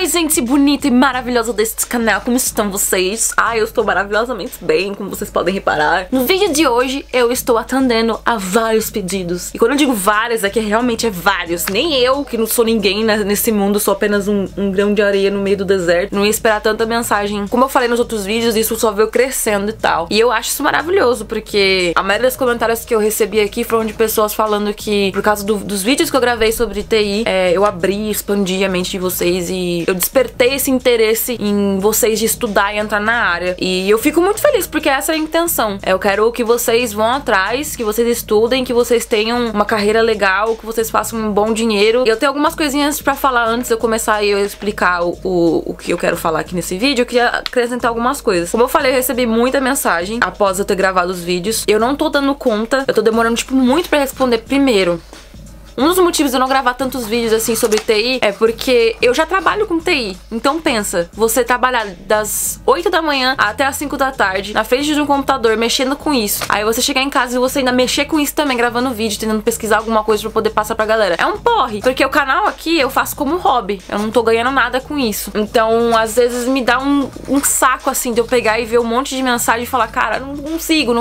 Oi, gente bonita e maravilhosa deste canal, como estão vocês? Eu estou maravilhosamente bem, como vocês podem reparar. No vídeo de hoje, eu estou atendendo a vários pedidos. E quando eu digo vários, é que realmente é vários. Nem eu, que não sou ninguém nesse mundo, sou apenas um grão de areia no meio do deserto, não ia esperar tanta mensagem. Como eu falei nos outros vídeos, isso só veio crescendo e tal. E eu acho isso maravilhoso, porque a maioria dos comentários que eu recebi aqui foram de pessoas falando que, por causa dos vídeos que eu gravei sobre TI, eu abri, expandi a mente de vocês e eu despertei esse interesse em vocês de estudar e entrar na área. E eu fico muito feliz, porque essa é a intenção. Eu quero que vocês vão atrás, que vocês estudem, que vocês tenham uma carreira legal, que vocês façam um bom dinheiro. E eu tenho algumas coisinhas pra falar antes de eu começar e eu explicar o que eu quero falar aqui nesse vídeo. Eu queria acrescentar algumas coisas. Como eu falei, eu recebi muita mensagem após eu ter gravado os vídeos. Eu não tô dando conta, eu tô demorando, tipo, muito pra responder. Primeiro, um dos motivos de eu não gravar tantos vídeos assim sobre TI é porque eu já trabalho com TI. Então pensa, você trabalhar das 8 da manhã até as 5 da tarde na frente de um computador, mexendo com isso. Aí você chegar em casa e você ainda mexer com isso também, gravando vídeo, tentando pesquisar alguma coisa pra poder passar pra galera. É um porre, porque o canal aqui eu faço como hobby. Eu não tô ganhando nada com isso. Então, às vezes me dá um saco assim de eu pegar e ver um monte de mensagem e falar, cara, não consigo.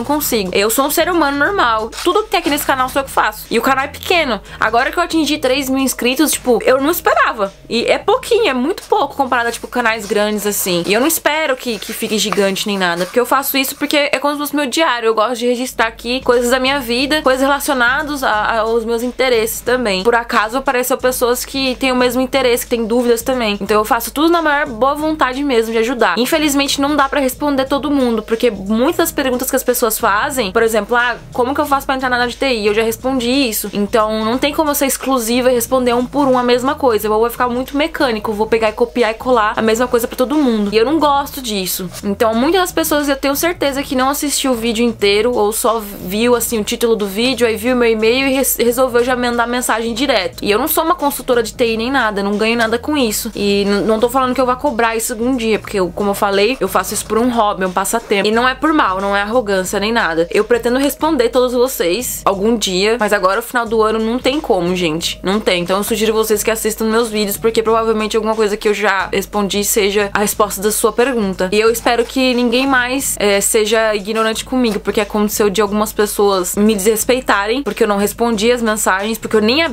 Eu sou um ser humano normal. Tudo que tem aqui nesse canal sou eu que faço. E o canal é pequeno. Agora que eu atingi 3 mil inscritos, tipo, eu não esperava. E é pouquinho, é muito pouco comparado a, tipo, canais grandes, assim. E eu não espero que fique gigante nem nada, porque eu faço isso porque é como se fosse meu diário. Eu gosto de registrar aqui coisas da minha vida, coisas relacionadas aos meus interesses também. Por acaso apareceu pessoas que têm o mesmo interesse, que têm dúvidas também. Então eu faço tudo na maior boa vontade mesmo de ajudar. Infelizmente não dá pra responder todo mundo, porque muitas das perguntas que as pessoas fazem, por exemplo, como que eu faço pra entrar na área de TI? Eu já respondi isso. Então não tem como eu ser exclusiva e responder um por um a mesma coisa. Eu vou ficar muito mecânico, vou pegar e copiar e colar a mesma coisa pra todo mundo. E eu não gosto disso. Então muitas das pessoas, eu tenho certeza que não assistiu o vídeo inteiro ou só viu assim o título do vídeo, aí viu meu e-mail e resolveu já mandar mensagem direto. E eu não sou uma consultora de TI nem nada, não ganho nada com isso. E não tô falando que eu vou cobrar isso algum dia, porque como eu falei, eu faço isso por um hobby, um passatempo. E não é por mal, não é arrogância nem nada. Eu pretendo responder todos vocês algum dia, mas agora no final do ano não tem como, gente. Não tem. Então eu sugiro vocês que assistam meus vídeos, porque provavelmente alguma coisa que eu já respondi seja a resposta da sua pergunta. E eu espero que ninguém mais seja ignorante comigo, porque aconteceu de algumas pessoas me desrespeitarem, porque eu não respondi as mensagens, porque eu nem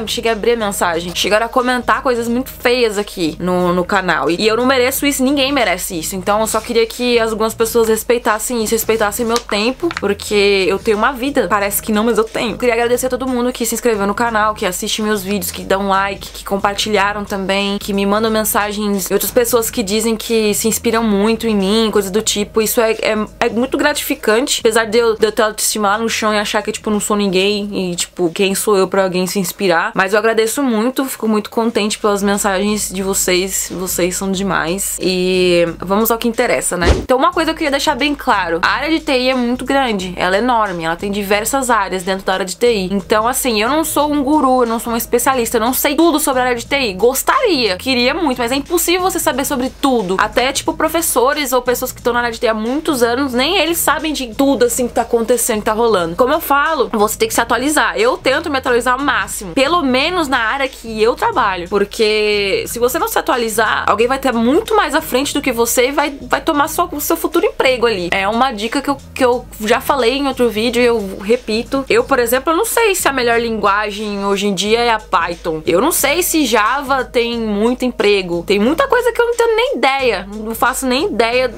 cheguei a abrir a mensagem. Chegaram a comentar coisas muito feias aqui no canal. E eu não mereço isso, ninguém merece isso. Então eu só queria que algumas pessoas respeitassem isso, respeitassem meu tempo, porque eu tenho uma vida. Parece que não, mas eu tenho. Eu queria agradecer a todo mundo que se inscreveu no canal, que assiste meus vídeos, que dão like, que compartilharam também, que me mandam mensagens, e outras pessoas que dizem que se inspiram muito em mim, coisas do tipo. Isso é muito gratificante, apesar de eu ter autoestima lá no chão e achar que, tipo, não sou ninguém e, tipo, quem sou eu pra alguém se inspirar. Mas eu agradeço muito, fico muito contente pelas mensagens de vocês são demais. E vamos ao que interessa, né? Então uma coisa que eu queria deixar bem claro, a área de TI é muito grande, ela é enorme, ela tem diversas áreas dentro da área de TI. Então, assim, eu não sou um guru, eu não sou uma especialista, eu não sei tudo sobre a área de TI. Gostaria, queria muito, mas é impossível você saber sobre tudo. Até, tipo, professores ou pessoas que estão na área de TI há muitos anos, nem eles sabem de tudo, assim, que tá acontecendo, que tá rolando. Como eu falo, você tem que se atualizar. Eu tento me atualizar ao máximo, pelo menos na área que eu trabalho. Porque se você não se atualizar, alguém vai ter muito mais à frente do que você e vai tomar o seu futuro emprego ali. É uma dica que eu já falei em outro vídeo e eu repito. Eu, por exemplo, eu não sei se a melhor linguagem hoje em dia é a Python. Eu não sei se Java tem muito emprego. Tem muita coisa que eu não tenho nem ideia. Não faço nem ideia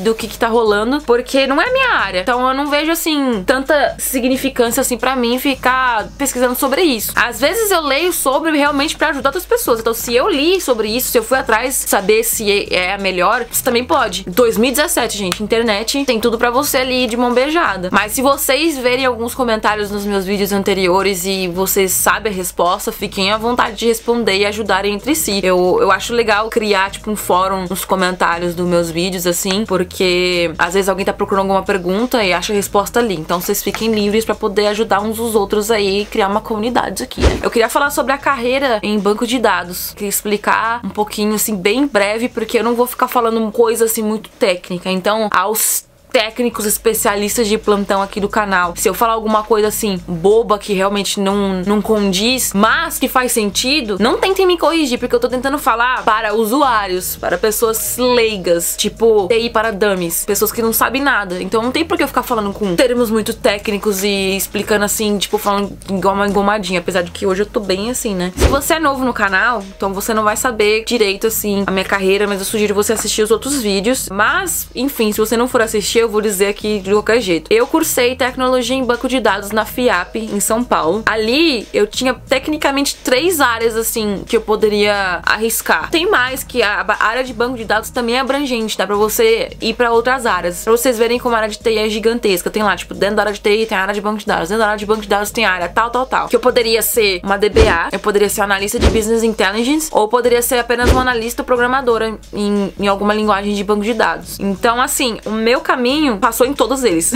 do que tá rolando, porque não é minha área. Então eu não vejo, assim, tanta significância, assim, pra mim ficar pesquisando sobre isso. Às vezes eu leio sobre realmente pra ajudar outras pessoas. Então se eu li sobre isso, se eu fui atrás saber se é a melhor, você também pode. 2017, gente, internet tem tudo pra você ali de mão beijada. Mas se vocês verem alguns comentários nos meus vídeos anteriores e vocês sabem a resposta, fiquem à vontade de responder e ajudarem entre si. Eu acho legal criar, tipo, um fórum nos comentários dos meus vídeos, assim, porque às vezes alguém tá procurando alguma pergunta e acha a resposta ali. Então vocês fiquem livres pra poder ajudar uns os outros aí e criar uma comunidade aqui. Eu queria falar sobre a carreira em banco de dados. Queria explicar um pouquinho, assim, bem breve, porque eu não vou ficar falando coisa, assim, muito técnica. Então, aos técnicos especialistas de plantão aqui do canal. Se eu falar alguma coisa assim, boba, que realmente não condiz, mas que faz sentido, não tentem me corrigir, porque eu tô tentando falar para usuários, para pessoas leigas, tipo TI para dummies, pessoas que não sabem nada. Então não tem por que eu ficar falando com termos muito técnicos e explicando assim, tipo, falando igual uma engomadinha, apesar de que hoje eu tô bem assim, né? Se você é novo no canal, então você não vai saber direito, assim, a minha carreira, mas eu sugiro você assistir os outros vídeos. Mas, enfim, se você não for assistir, eu vou dizer aqui de qualquer jeito. Eu cursei tecnologia em banco de dados na FIAP, em São Paulo. Ali, eu tinha tecnicamente 3 áreas, assim, que eu poderia arriscar. Tem mais, que a área de banco de dados também é abrangente, dá pra você ir pra outras áreas. Pra vocês verem como a área de TI é gigantesca. Tem lá, tipo, dentro da área de TI tem a área de banco de dados, dentro da área de banco de dados tem a área tal. Que eu poderia ser uma DBA, eu poderia ser analista de Business Intelligence, ou poderia ser apenas uma analista programadora em alguma linguagem de banco de dados. Então, assim, o meu caminho passou em todos eles.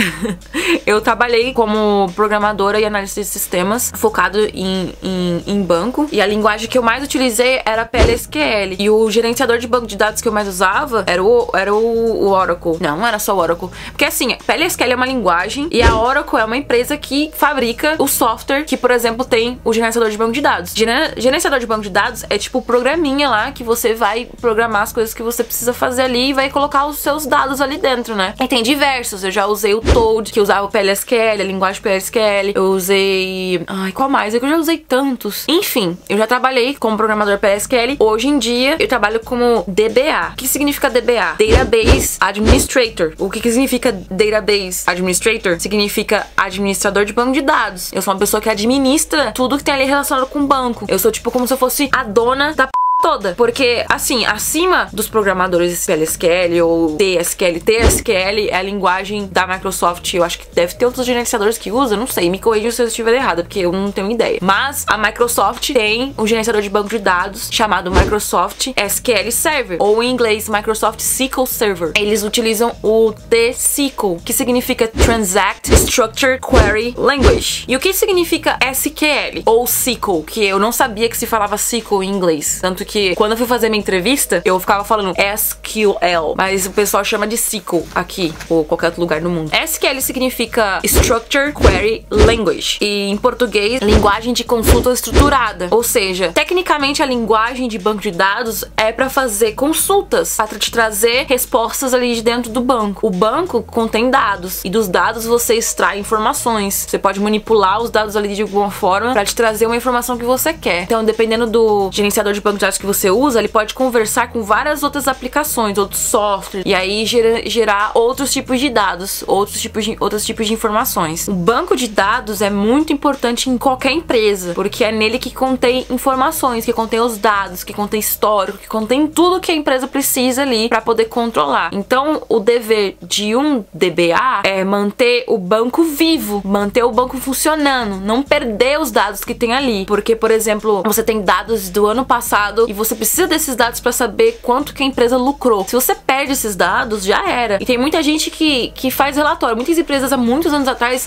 Eu trabalhei como programadora e analista de sistemas, focado em banco, e a linguagem que eu mais utilizei era PLSQL. E o gerenciador de banco de dados que eu mais usava era o Oracle. Não era só o Oracle. Porque, assim, PLSQL é uma linguagem e a Oracle é uma empresa que fabrica o software que, por exemplo, tem o gerenciador de banco de dados. Gerenciador de banco de dados é tipo o programinha lá que você vai programar as coisas que você precisa fazer ali e vai colocar os seus dados ali dentro, né? E tem diversos. Eu já usei o Toad, que usava o PLSQL, a linguagem PLSQL. Eu usei... Ai, qual mais? É que eu já usei tantos. Enfim, eu já trabalhei como programador PLSQL. Hoje em dia, eu trabalho como DBA. O que significa DBA? Database Administrator. O que significa Database Administrator? Significa administrador de banco de dados. Eu sou uma pessoa que administra tudo que tem ali relacionado com banco. Eu sou tipo como se eu fosse a dona da toda. Porque, assim, acima dos programadores PLSQL ou TSQL é a linguagem da Microsoft. Eu acho que deve ter outros gerenciadores que usam, não sei, me corrijam se eu estiver errada, porque eu não tenho ideia. Mas a Microsoft tem um gerenciador de banco de dados chamado Microsoft SQL Server, ou em inglês Microsoft SQL Server. Eles utilizam o TSQL, que significa Transact Structured Query Language. E o que significa SQL ou SQL? Que eu não sabia que se falava SQL em inglês, tanto que quando eu fui fazer minha entrevista, eu ficava falando SQL, mas o pessoal chama de SQL aqui, ou qualquer outro lugar do mundo. SQL significa Structured Query Language, e em português, linguagem de consulta estruturada. Ou seja, tecnicamente a linguagem de banco de dados é para fazer consultas, para te trazer respostas ali de dentro do banco. O banco contém dados, e dos dados você extrai informações. Você pode manipular os dados ali de alguma forma para te trazer uma informação que você quer. Então, dependendo do gerenciador de banco de dados que você usa, ele pode conversar com várias outras aplicações, outros softwares, e aí gerar outros tipos de dados, outros tipos de informações. O banco de dados é muito importante em qualquer empresa, porque é nele que contém informações, que contém os dados, que contém histórico, que contém tudo que a empresa precisa ali para poder controlar. Então, o dever de um DBA é manter o banco vivo, manter o banco funcionando, não perder os dados que tem ali, porque, por exemplo, você tem dados do ano passado e você precisa desses dados para saber quanto que a empresa lucrou. Se você perde esses dados, já era. E tem muita gente que faz relatório. Muitas empresas há muitos anos atrás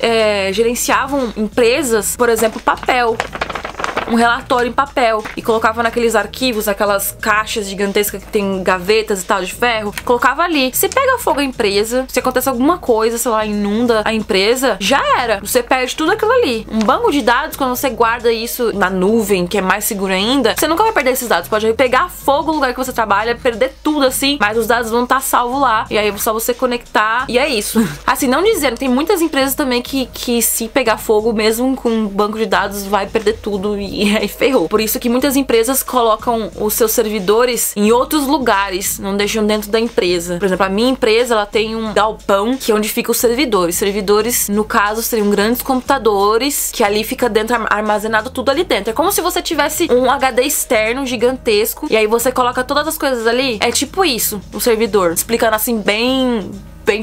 gerenciavam empresas, por exemplo, papel. Um relatório em papel e colocava naqueles arquivos, aquelas caixas gigantescas que tem gavetas e tal de ferro, colocava ali. Se pega fogo a empresa, se acontece alguma coisa, sei lá, inunda a empresa, já era. Você perde tudo aquilo ali. Um banco de dados, quando você guarda isso na nuvem, que é mais seguro ainda, você nunca vai perder esses dados. Pode pegar fogo no lugar que você trabalha, perder tudo assim, mas os dados vão estar salvos lá. E aí é só você conectar e é isso. Assim, não dizendo, tem muitas empresas também que se pegar fogo, mesmo com um banco de dados, vai perder tudo e aí ferrou. Por isso que muitas empresas colocam os seus servidores em outros lugares, não deixam dentro da empresa. Por exemplo, a minha empresa, ela tem um galpão que é onde ficam os servidores. Servidores, no caso, seriam grandes computadores que ali fica dentro, armazenado tudo ali dentro. É como se você tivesse um HD externo gigantesco e aí você coloca todas as coisas ali. É tipo isso, o servidor. Explicando assim bem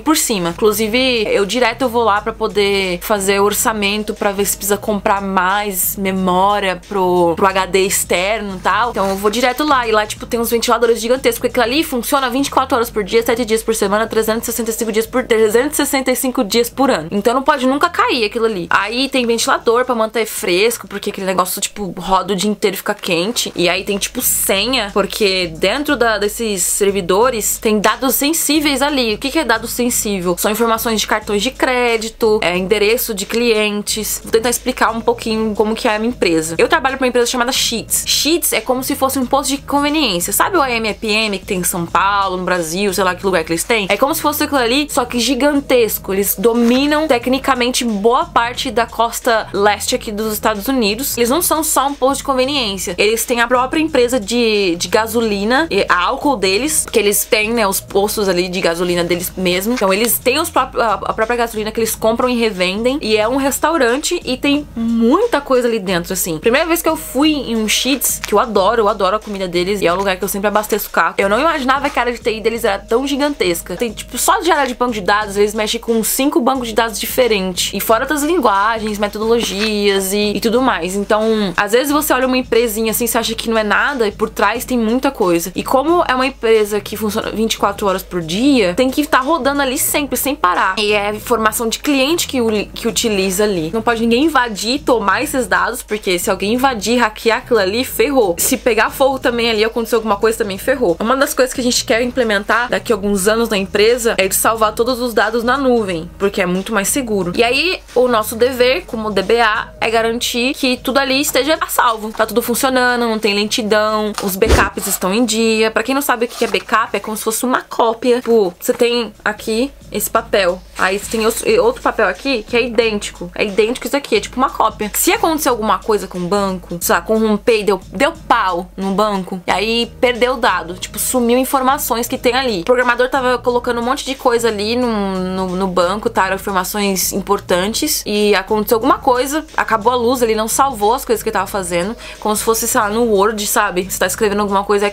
por cima. Inclusive, eu vou lá pra poder fazer orçamento pra ver se precisa comprar mais memória pro HD externo e tal. Então eu vou direto lá. E lá, tipo, tem uns ventiladores gigantescos. Porque aquilo ali funciona 24 horas por dia, 7 dias por semana, 365 dias por ano. Então não pode nunca cair aquilo ali. Aí tem ventilador pra manter fresco, porque aquele negócio, tipo, roda o dia inteiro e fica quente. E aí tem, tipo, senha, porque dentro desses servidores tem dados sensíveis ali. O que é dados sensível. São informações de cartões de crédito, endereço de clientes. Vou tentar explicar um pouquinho como que é a minha empresa. Eu trabalho para uma empresa chamada Sheetz. Sheetz é como se fosse um posto de conveniência. Sabe o AMFM que tem em São Paulo, no Brasil, sei lá que lugar que eles têm? É como se fosse aquilo ali, só que gigantesco. Eles dominam tecnicamente boa parte da costa leste aqui dos Estados Unidos. Eles não são só um posto de conveniência. Eles têm a própria empresa de gasolina e álcool deles, que eles têm, né, os postos ali de gasolina deles mesmo. Então eles têm a própria gasolina que eles compram e revendem. E é um restaurante e tem muita coisa ali dentro, assim. Primeira vez que eu fui em um Sheetz, que eu adoro a comida deles e é o lugar que eu sempre abasteço o carro. Eu não imaginava que a área de TI deles era tão gigantesca. Tem, tipo, só de área de banco de dados, eles mexem com 5 bancos de dados diferentes. E fora outras linguagens, metodologias e tudo mais. Então, às vezes você olha uma empresinha assim, você acha que não é nada e por trás tem muita coisa. E como é uma empresa que funciona 24 horas por dia, tem que estar rodando ali sempre, sem parar. E é informação de cliente que utiliza ali. Não pode ninguém invadir, tomar esses dados, porque se alguém invadir, hackear aquilo ali, ferrou. Se pegar fogo também ali, acontecer alguma coisa, também ferrou. Uma das coisas que a gente quer implementar daqui a alguns anos na empresa é de salvar todos os dados na nuvem, porque é muito mais seguro. E aí, o nosso dever, como DBA, é garantir que tudo ali esteja a salvo. Tá tudo funcionando, não tem lentidão, os backups estão em dia. Pra quem não sabe o que é backup, é como se fosse uma cópia. Tipo, você tem aqui esse papel, aí você tem outro papel aqui que é idêntico. É idêntico isso aqui, é tipo uma cópia. Se acontecer alguma coisa com o banco, sei lá, corromper e deu pau no banco, e aí perdeu o dado, tipo, sumiu informações que tem ali. O programador tava colocando um monte de coisa ali no banco, tá? Eram informações importantes, e aconteceu alguma coisa, acabou a luz, ele não salvou as coisas que ele tava fazendo, como se fosse, sei lá, no Word, sabe? Você tá escrevendo alguma coisa,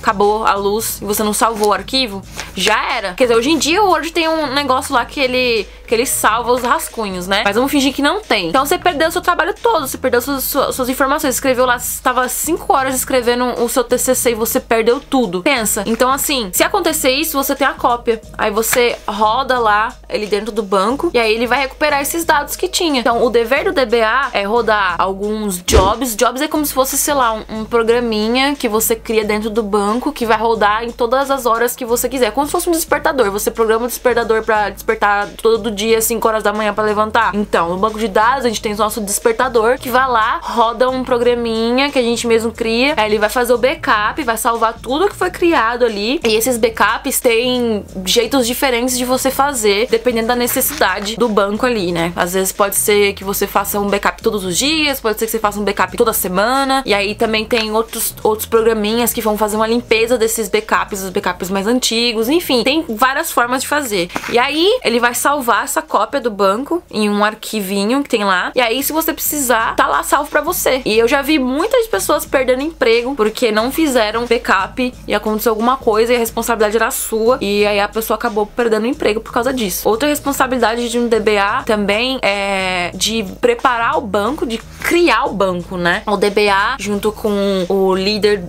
acabou a luz e você não salvou o arquivo, já era. Quer dizer, hoje em dia o Word tem um negócio lá que ele salva os rascunhos, né? Mas vamos fingir que não tem. Então você perdeu o seu trabalho todo, você perdeu suas informações. Escreveu lá, estava 5 horas escrevendo o seu TCC e você perdeu tudo. Pensa. Então assim, se acontecer isso, você tem a cópia. Aí você roda lá ele dentro do banco e aí ele vai recuperar esses dados que tinha. Então o dever do DBA é rodar alguns jobs. Jobs é como se fosse, sei lá, um programinha que você cria dentro do banco que vai rodar em todas as horas que você quiser. Como se fosse um despertador. Você programa o despertador pra despertar todo dia, 5 horas da manhã pra levantar. Então, no banco de dados, a gente tem o nosso despertador que vai lá, roda um programinha que a gente mesmo cria. Aí ele vai fazer o backup, vai salvar tudo que foi criado ali. E esses backups têm jeitos diferentes de você fazer, dependendo da necessidade do banco ali, né? Às vezes pode ser que você faça um backup todos os dias, pode ser que você faça um backup toda semana. E aí também tem outros programinhas que vão fazer uma limpeza desses backups, os backups mais antigos. Enfim, tem várias formas de fazer. E aí, ele vai salvar essa cópia do banco em um arquivinho que tem lá. E aí, se você precisar, tá lá salvo pra você. E eu já vi muitas pessoas perdendo emprego porque não fizeram backup e aconteceu alguma coisa e a responsabilidade era sua. E aí a pessoa acabou perdendo o emprego por causa disso. Outra responsabilidade de um DBA também é de preparar o banco, de criar o banco, né? O DBA, junto com o líder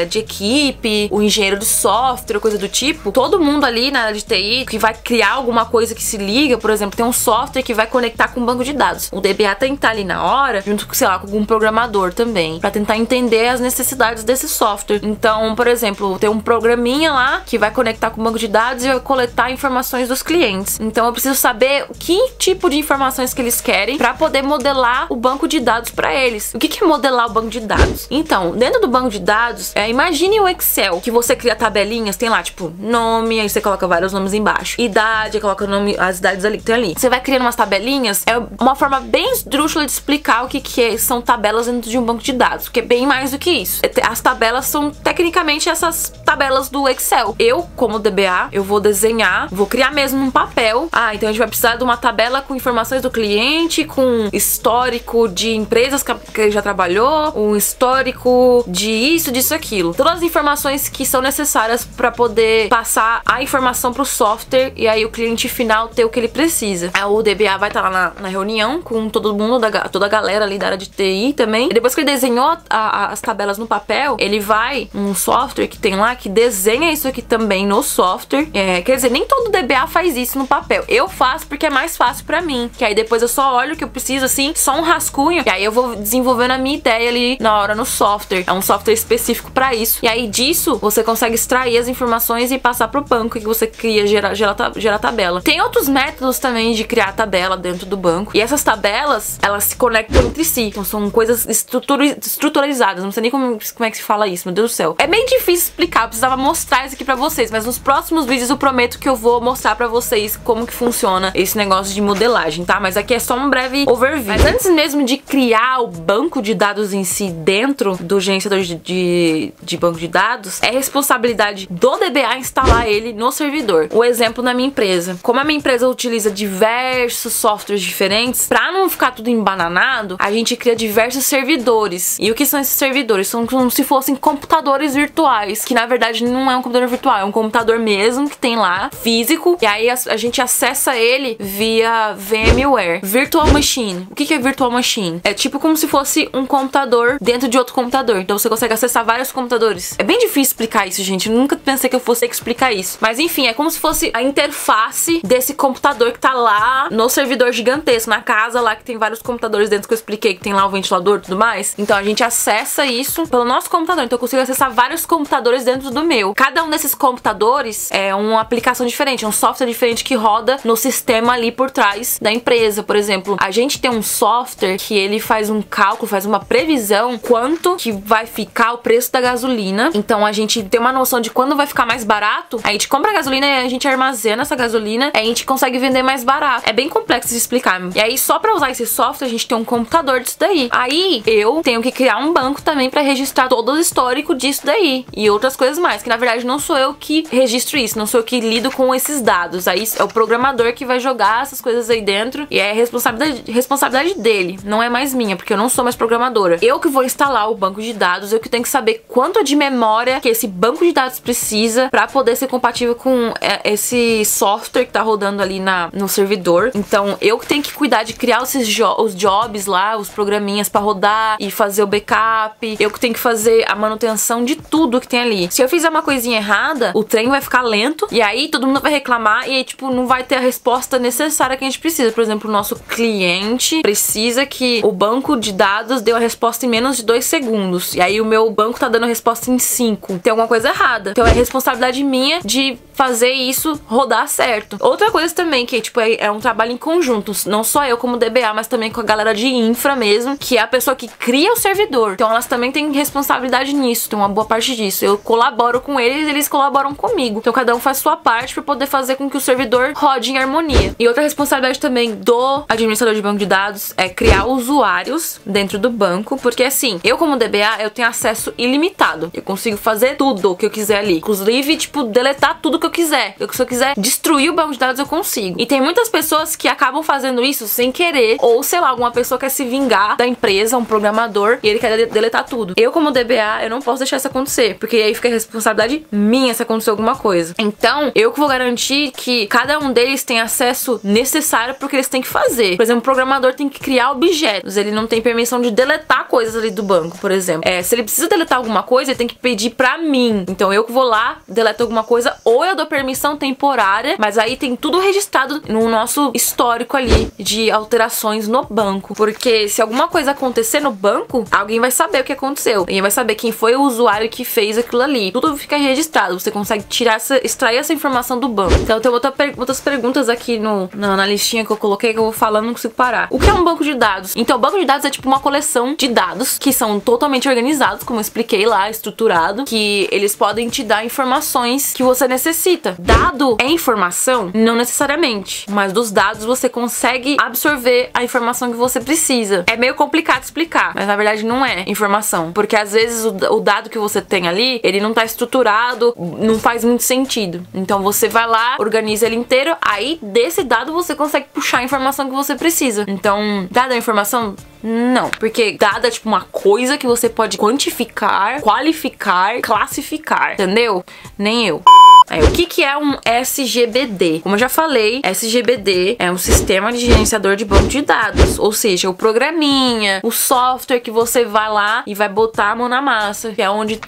de equipe, o engenheiro de software, coisa do tipo, todo mundo ali na área de TI que vai criar alguma coisa que se liga, por exemplo, tem um software que vai conectar com um banco de dados. O DBA tem que estar ali na hora, junto com, sei lá, com algum programador também, pra tentar entender as necessidades desse software. Então, por exemplo, tem um programinha lá que vai conectar com o banco de dados e vai coletar informações dos clientes. Então, eu preciso saber que tipo de informações que eles querem pra poder modelar o banco de dados pra eles. O que é modelar o banco de dados? Então, dentro do banco de dados, imagine o Excel, que você cria tabelinhas, tem lá, tipo, nome, aí você coloca vários nomes embaixo. Idade, aí coloca o nome, as idades ali que tem ali. Você vai criando umas tabelinhas, é uma forma bem esdrúxula de explicar o que são tabelas dentro de um banco de dados, porque é bem mais do que isso. As tabelas são, tecnicamente, essas tabelas do Excel. Eu, como DBA, eu vou desenhar, vou criar mesmo um papel. Então a gente vai precisar de uma tabela com informações do cliente, com histórico de empresas que ele já trabalhou, um histórico de isso, disso, aquilo. Todas as informações que são necessárias para poder passar a informação pro software e aí o cliente final ter o que ele precisa. O DBA vai estar lá na reunião com todo mundo, toda a galera ali da área de TI também. E depois que ele desenhou as tabelas no papel, ele vai um software que tem lá que desenha isso aqui também no software. Quer dizer, nem todo DBA faz isso no papel. Eu faço porque é mais fácil pra mim. Que aí depois eu só olho o que eu preciso, assim, só um rascunho. E aí eu vou desenvolvendo a minha ideia ali na hora no software. É um software específico específico pra isso. E aí disso você consegue extrair as informações e passar pro banco que você cria, gerar tabela. Tem outros métodos também de criar tabela dentro do banco. E essas tabelas, elas se conectam entre si. Então são coisas estruturalizadas. Não sei nem como é que se fala isso, meu Deus do céu. É bem difícil explicar, eu precisava mostrar isso aqui pra vocês. Mas nos próximos vídeos eu prometo que eu vou mostrar pra vocês como que funciona esse negócio de modelagem, tá? Mas aqui é só um breve overview. Mas antes mesmo de criar o banco de dados em si dentro do gerenciador de banco de dados, é responsabilidade do DBA instalar ele no servidor. O exemplo na minha empresa. Como a minha empresa utiliza diversos softwares diferentes, pra não ficar tudo embananado, a gente cria diversos servidores. E o que são esses servidores? São como se fossem computadores virtuais, que na verdade não é um computador virtual, é um computador mesmo que tem lá, físico, e aí a gente acessa ele via VMware. Virtual Machine. O que é Virtual Machine? É tipo como se fosse um computador dentro de outro computador. Então você consegue acessar vários computadores. É bem difícil explicar isso, gente. Eu nunca pensei que eu fosse ter que explicar isso. Mas enfim, é como se fosse a interface desse computador que tá lá no servidor gigantesco, na casa lá que tem vários computadores dentro, que eu expliquei que tem lá o ventilador e tudo mais. Então a gente acessa isso pelo nosso computador. Então eu consigo acessar vários computadores dentro do meu. Cada um desses computadores é uma aplicação diferente, é um software diferente que roda no sistema ali por trás da empresa. Por exemplo, a gente tem um software que ele faz um cálculo, faz uma previsão quanto que vai ficar o preço da gasolina. Então a gente tem uma noção de quando vai ficar mais barato, a gente compra a gasolina e a gente armazena essa gasolina, e a gente consegue vender mais barato. É bem complexo de explicar. E aí só pra usar esse software a gente tem um computador disso daí. Aí eu tenho que criar um banco também pra registrar todo o histórico disso daí e outras coisas mais, que na verdade não sou eu que registro isso, não sou eu que lido com esses dados. Aí é o programador que vai jogar essas coisas aí dentro e é responsabilidade dele, não é mais minha, porque eu não sou mais programadora. Eu que vou instalar o banco de dados, eu que tenho que saber quanto de memória que esse banco de dados precisa pra poder ser compatível com esse software que tá rodando ali no servidor. Então eu que tenho que cuidar de criar os jobs lá, os programinhas pra rodar e fazer o backup. Eu que tenho que fazer a manutenção de tudo que tem ali. Se eu fizer uma coisinha errada, o trem vai ficar lento e aí todo mundo vai reclamar e aí, tipo, não vai ter a resposta necessária que a gente precisa. Por exemplo, o nosso cliente precisa que o banco de dados dê a resposta em menos de 2 segundos. E aí o meu banco tá dando a resposta em 5. Tem alguma coisa errada. Então é responsabilidade minha de fazer isso rodar certo. Outra coisa também que, tipo, é um trabalho em conjunto. Não só eu como DBA, mas também com a galera de infra mesmo, que é a pessoa que cria o servidor. Então elas também têm responsabilidade nisso. Tem uma boa parte disso. Eu colaboro com eles, eles colaboram comigo. Então cada um faz sua parte pra poder fazer com que o servidor rode em harmonia. E outra responsabilidade também do administrador de banco de dados é criar usuários dentro do banco, porque assim, eu como DBA, eu tenho acesso ilimitado. Eu consigo fazer tudo o que eu quiser ali. Inclusive, tipo, deletar tudo que eu quiser. Se eu quiser destruir o banco de dados, eu consigo. E tem muitas pessoas que acabam fazendo isso sem querer, ou sei lá, alguma pessoa quer se vingar da empresa, um programador, e ele quer deletar tudo. Eu como DBA, eu não posso deixar isso acontecer, porque aí fica a responsabilidade minha se acontecer alguma coisa. Então, eu que vou garantir que cada um deles tem acesso necessário pro que eles têm que fazer. Por exemplo, o programador tem que criar objetos, ele não tem permissão de deletar coisas ali do banco, por exemplo. Se ele precisa deletar alguma coisa, ele tem que pedir pra mim. Então eu que vou lá, deleto alguma coisa, ou eu dou permissão temporária, mas aí tem tudo registrado no nosso histórico ali de alterações no banco. Porque se alguma coisa acontecer no banco, alguém vai saber o que aconteceu. Alguém vai saber quem foi o usuário que fez aquilo ali. Tudo fica registrado. Você consegue extrair essa informação do banco. Então tem outras perguntas aqui na listinha que eu coloquei que eu vou falando, não consigo parar. O que é um banco de dados? Então, o banco de dados é tipo uma coleção de dados que são totalmente organizados, como eu expliquei lá, estruturado, que eles podem te dar informações que você necessita. Dado é informação? Não necessariamente, mas dos dados você consegue absorver a informação que você precisa. É meio complicado explicar, mas na verdade não é informação, porque às vezes o dado que você tem ali, ele não tá estruturado, não faz muito sentido. Então você vai lá, organiza ele inteiro, aí desse dado você consegue puxar a informação que você precisa. Então, dado a informação? Não, porque dado é tipo uma coisa que você pode quantificar, qualificar, classificar, entendeu? Nem eu. O que é um SGBD? Como eu já falei, SGBD é um sistema de gerenciador de banco de dados, ou seja, o programinha, o software que você vai lá e vai botar a mão na massa, que é onde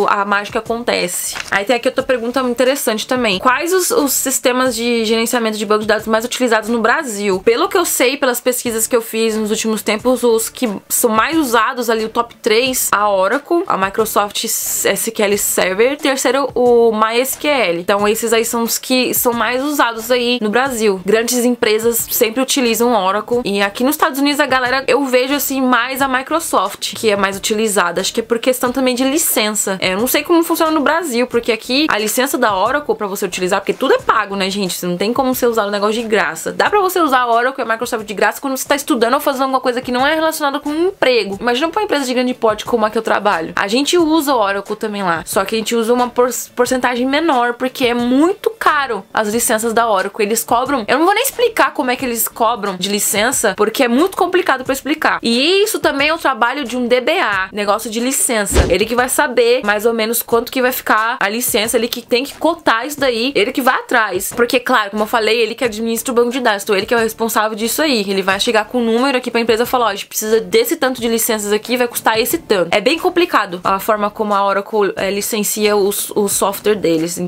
a mágica acontece. Aí tem aqui outra pergunta interessante também. Quais os sistemas de gerenciamento de banco de dados mais utilizados no Brasil? Pelo que eu sei, pelas pesquisas que eu fiz nos últimos tempos, os que são mais usados ali, o top 3, a Oracle, a Microsoft SQL Server, terceiro o MySQL. Então esses aí são os que são mais usados aí no Brasil. Grandes empresas sempre utilizam o Oracle. E aqui nos Estados Unidos a galera, eu vejo assim mais a Microsoft, que é mais utilizada. Acho que é por questão também de licença. Eu não sei como funciona no Brasil, porque aqui a licença da Oracle pra você utilizar, porque tudo é pago, né, gente? Você não tem como você usar o negócio de graça. Dá pra você usar a Oracle e a Microsoft de graça quando você tá estudando ou fazendo alguma coisa que não é relacionada com um emprego. Imagina pra uma empresa de grande porte como a que eu trabalho. A gente usa o Oracle também lá, só que a gente usa uma porcentagem menor, porque é muito caro as licenças da Oracle. Eles cobram... Eu não vou nem explicar como é que eles cobram de licença, porque é muito complicado pra explicar. E isso também é o trabalho de um DBA, negócio de licença. Ele que vai saber mais ou menos quanto que vai ficar a licença, ele que tem que cotar isso daí, ele que vai atrás. Porque, claro, como eu falei, ele que administra o banco de dados, então ele que é o responsável disso aí. Ele vai chegar com um número aqui pra empresa e falar, ó, a gente precisa desse tanto de licenças aqui, vai custar esse tanto. É bem complicado a forma como a Oracle licencia o software deles.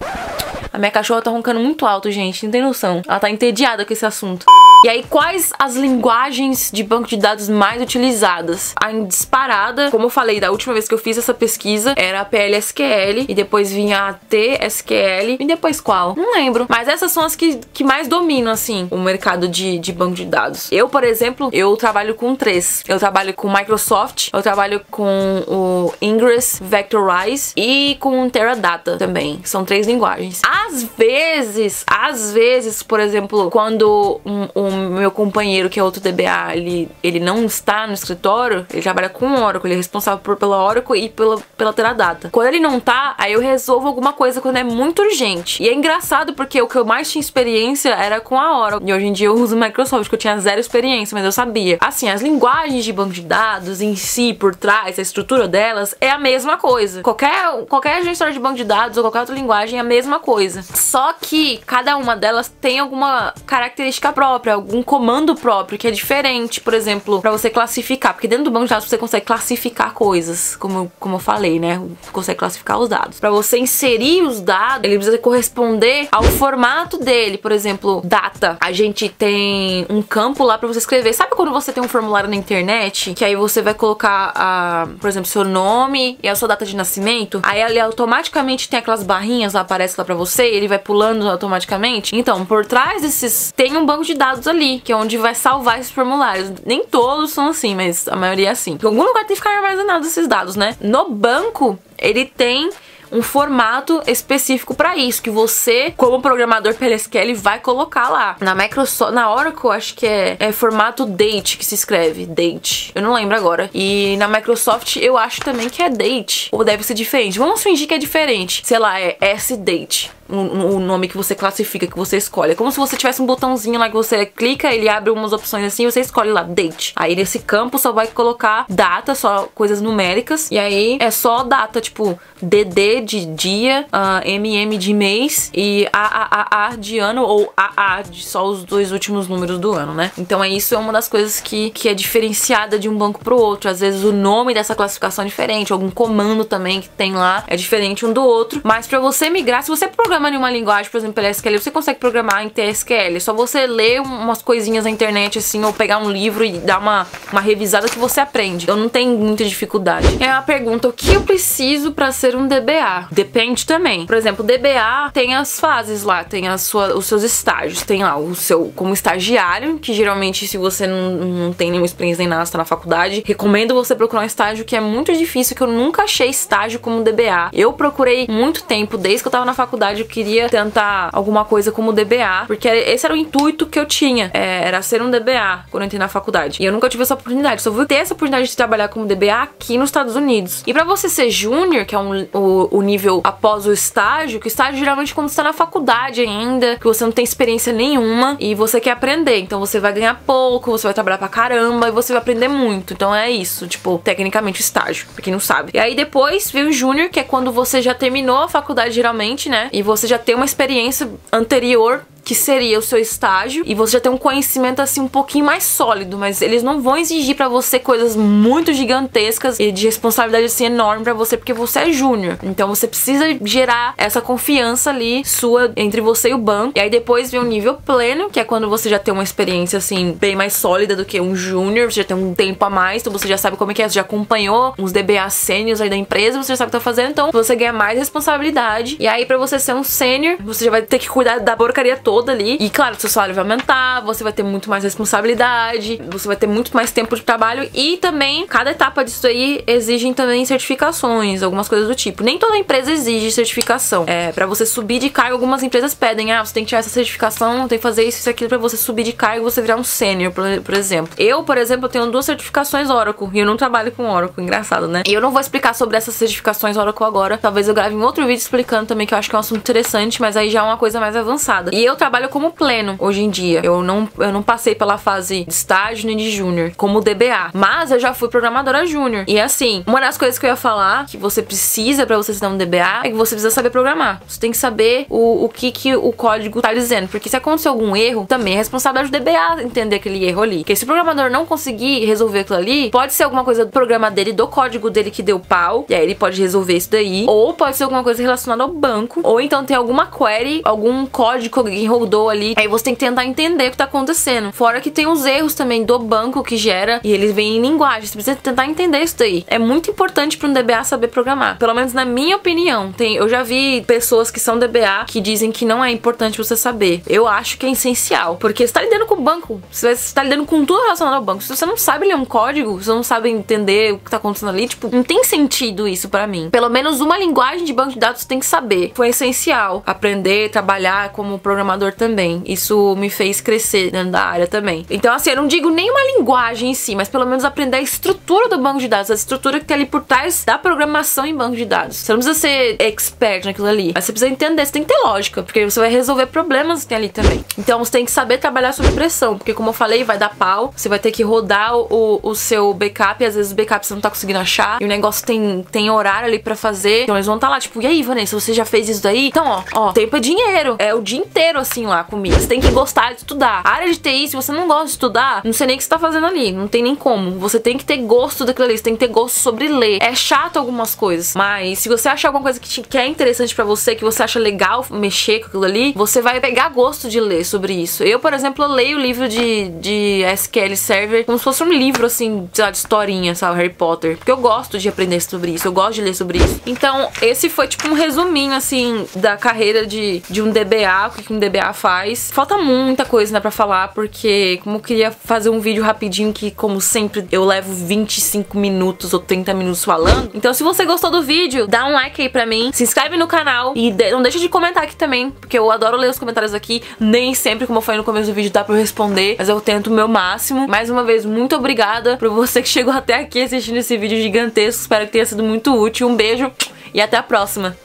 A minha cachorra tá roncando muito alto, gente, não tem noção. Ela tá entediada com esse assunto. E aí, quais as linguagens de banco de dados mais utilizadas? A disparada, como eu falei, da última vez que eu fiz essa pesquisa, era a PLSQL, e depois vinha a TSQL, e depois qual? Não lembro. Mas essas são as que mais dominam, assim, o mercado de banco de dados. Eu, por exemplo, eu trabalho com 3. Eu trabalho com Microsoft, eu trabalho com o Ingress Vectorize e com o Teradata também. São 3 linguagens. Às vezes, por exemplo, quando o meu companheiro, que é outro DBA, ele não está no escritório, ele trabalha com o Oracle, ele é responsável pela Oracle e pela Teradata. Quando ele não tá, aí eu resolvo alguma coisa quando é muito urgente. E é engraçado porque o que eu mais tinha experiência era com a Oracle. E hoje em dia eu uso Microsoft, que eu tinha 0 experiência, mas eu sabia. Assim, as linguagens de banco de dados em si, por trás, a estrutura delas, é a mesma coisa. Qualquer gestor de banco de dados ou qualquer outra linguagem é a mesma coisa. Só que cada uma delas tem alguma característica própria, algum comando próprio que é diferente, por exemplo, pra você classificar, porque dentro do banco de dados você consegue classificar coisas, como eu falei, né? Consegue classificar os dados. Pra você inserir os dados, ele precisa corresponder ao formato dele. Por exemplo, data. A gente tem um campo lá pra você escrever. Sabe quando você tem um formulário na internet, que aí você vai colocar, por exemplo, seu nome e a sua data de nascimento? Aí ali automaticamente tem aquelas barrinhas lá, aparece lá pra você, e ele vai pulando automaticamente. Então, por trás desses, tem um banco de dados ali, que é onde vai salvar esses formulários. Nem todos são assim, mas a maioria é assim. Em algum lugar tem que ficar armazenado esses dados, né? No banco, ele tem um formato específico pra isso, que você, como programador PLSQL, vai colocar lá. Na Microsoft, na Oracle, acho que é formato date que se escreve. Date. Eu não lembro agora. E na Microsoft, eu acho também que é date. Ou deve ser diferente. Vamos fingir que é diferente. Sei lá, é S-Date. O nome que você classifica, que você escolhe. É como se você tivesse um botãozinho lá que você clica, ele abre umas opções assim e você escolhe lá, date. Aí nesse campo só vai colocar data, só coisas numéricas. E aí é só data, tipo DD de dia, MM de mês e AAA de ano, ou AA de só os 2 últimos números do ano, né? Então isso é uma das coisas que é diferenciada de um banco pro outro. Às vezes o nome dessa classificação é diferente, algum comando também que tem lá é diferente um do outro. Mas pra você migrar, se você programar em uma linguagem, por exemplo, PLSQL, você consegue programar em TSQL. É só você ler umas coisinhas na internet assim, ou pegar um livro e dar uma revisada que você aprende. Eu não tenho muita dificuldade. É a pergunta, o que eu preciso pra ser um DBA? Depende também. Por exemplo, o DBA tem as fases lá, tem os seus estágios. Tem lá o seu como estagiário, que geralmente se você não tem nenhuma experiência nem nada, está na faculdade, recomendo você procurar um estágio, que é muito difícil, que eu nunca achei estágio como DBA. Eu procurei muito tempo, desde que eu tava na faculdade, eu queria tentar alguma coisa como DBA, porque esse era o intuito que eu tinha, era ser um DBA quando eu entrei na faculdade. E eu nunca tive essa oportunidade, só vou ter essa oportunidade de trabalhar como DBA aqui nos Estados Unidos. E pra você ser júnior, que é o nível após o estágio, que o estágio geralmente é quando você tá na faculdade ainda, que você não tem experiência nenhuma e você quer aprender. Então você vai ganhar pouco, você vai trabalhar pra caramba e você vai aprender muito. Então é isso, tipo, tecnicamente o estágio, pra quem não sabe. E aí depois vem o júnior, que é quando você já terminou a faculdade geralmente, né? E você já tem uma experiência anterior, que seria o seu estágio, e você já tem um conhecimento assim um pouquinho mais sólido, mas eles não vão exigir pra você coisas muito gigantescas e de responsabilidade assim enorme pra você, porque você é júnior. Então você precisa gerar essa confiança ali sua entre você e o banco. E aí depois vem o nível pleno, que é quando você já tem uma experiência assim bem mais sólida do que um júnior, você já tem um tempo a mais, então você já sabe como é que é, você já acompanhou uns DBA sêniors aí da empresa, você já sabe o que tá fazendo, então você ganha mais responsabilidade. E aí pra você ser um sênior, você já vai ter que cuidar da porcaria toda ali. E claro, seu salário vai aumentar, você vai ter muito mais responsabilidade, você vai ter muito mais tempo de trabalho, e também cada etapa disso aí exigem também certificações, algumas coisas do tipo. Nem toda empresa exige certificação. Pra você subir de cargo, algumas empresas pedem, você tem que tirar essa certificação, tem que fazer isso e aquilo pra você subir de cargo e você virar um sênior, por exemplo. Eu, por exemplo, tenho 2 certificações Oracle e eu não trabalho com Oracle, engraçado, né? E eu não vou explicar sobre essas certificações Oracle agora, talvez eu grave em outro vídeo explicando também, que eu acho que é um assunto interessante, mas aí já é uma coisa mais avançada. E eu trabalho como pleno hoje em dia. Eu não passei pela fase de estágio nem de júnior, como DBA, mas eu já fui programadora júnior. E assim, uma das coisas que eu ia falar, que você precisa pra você ser um DBA, é que você precisa saber programar. Você tem que saber o que o código tá dizendo, porque se acontecer algum erro, também é responsabilidade do DBA entender aquele erro ali. Porque se o programador não conseguir resolver aquilo ali, pode ser alguma coisa do programa dele, do código dele que deu pau, e aí ele pode resolver isso daí, ou pode ser alguma coisa relacionada ao banco, ou então tem alguma query, algum código que alguém rodou ali, aí você tem que tentar entender o que tá acontecendo. Fora que tem os erros também do banco que gera, e eles vêm em linguagem, você precisa tentar entender isso daí. É muito importante para um DBA saber programar, pelo menos na minha opinião. Eu já vi pessoas que são DBA que dizem que não é importante você saber. Eu acho que é essencial, porque você tá lidando com o banco, você tá lidando com tudo relacionado ao banco. Se você não sabe ler um código, se você não sabe entender o que tá acontecendo ali, tipo, não tem sentido isso pra mim. Pelo menos uma linguagem de banco de dados você tem que saber. Foi essencial aprender, trabalhar como programador também. Isso me fez crescer dentro da área também. Então assim, eu não digo nem uma linguagem em si, mas pelo menos aprender a estrutura do banco de dados, a estrutura que tem ali por trás da programação em banco de dados. Você não precisa ser expert naquilo ali, mas você precisa entender, você tem que ter lógica, porque você vai resolver problemas que tem ali também. Então você tem que saber trabalhar sob pressão, porque como eu falei, vai dar pau, você vai ter que rodar o seu backup, e às vezes o backup você não tá conseguindo achar, e o negócio tem horário ali pra fazer, então eles vão estar lá, tipo, e aí, Vanessa, você já fez isso daí? Então, ó, tempo é dinheiro, é o dia inteiro assim lá comigo. Você tem que gostar de estudar. A área de TI, se você não gosta de estudar, não sei nem o que você tá fazendo ali, não tem nem como. Você tem que ter gosto daquilo ali, você tem que ter gosto sobre ler. É chato algumas coisas, mas se você achar alguma coisa que é interessante pra você, que você acha legal mexer com aquilo ali, você vai pegar gosto de ler sobre isso. Eu, por exemplo, eu leio livro de SQL Server como se fosse um livro, assim, sei lá, de historinha, sabe, Harry Potter, porque eu gosto de aprender sobre isso, eu gosto de ler sobre isso. Então, esse foi tipo um resuminho, assim, da carreira de um DBA, o que um DBA faz. Falta muita coisa, né, pra falar, porque como eu queria fazer um vídeo rapidinho, que como sempre eu levo 25 minutos ou 30 minutos falando. Então se você gostou do vídeo, dá um like aí pra mim, se inscreve no canal e não deixa de comentar aqui também, porque eu adoro ler os comentários aqui. Nem sempre, como eu falei no começo do vídeo, dá pra eu responder, mas eu tento o meu máximo. Mais uma vez, muito obrigada por você que chegou até aqui assistindo esse vídeo gigantesco. Espero que tenha sido muito útil. Um beijo e até a próxima.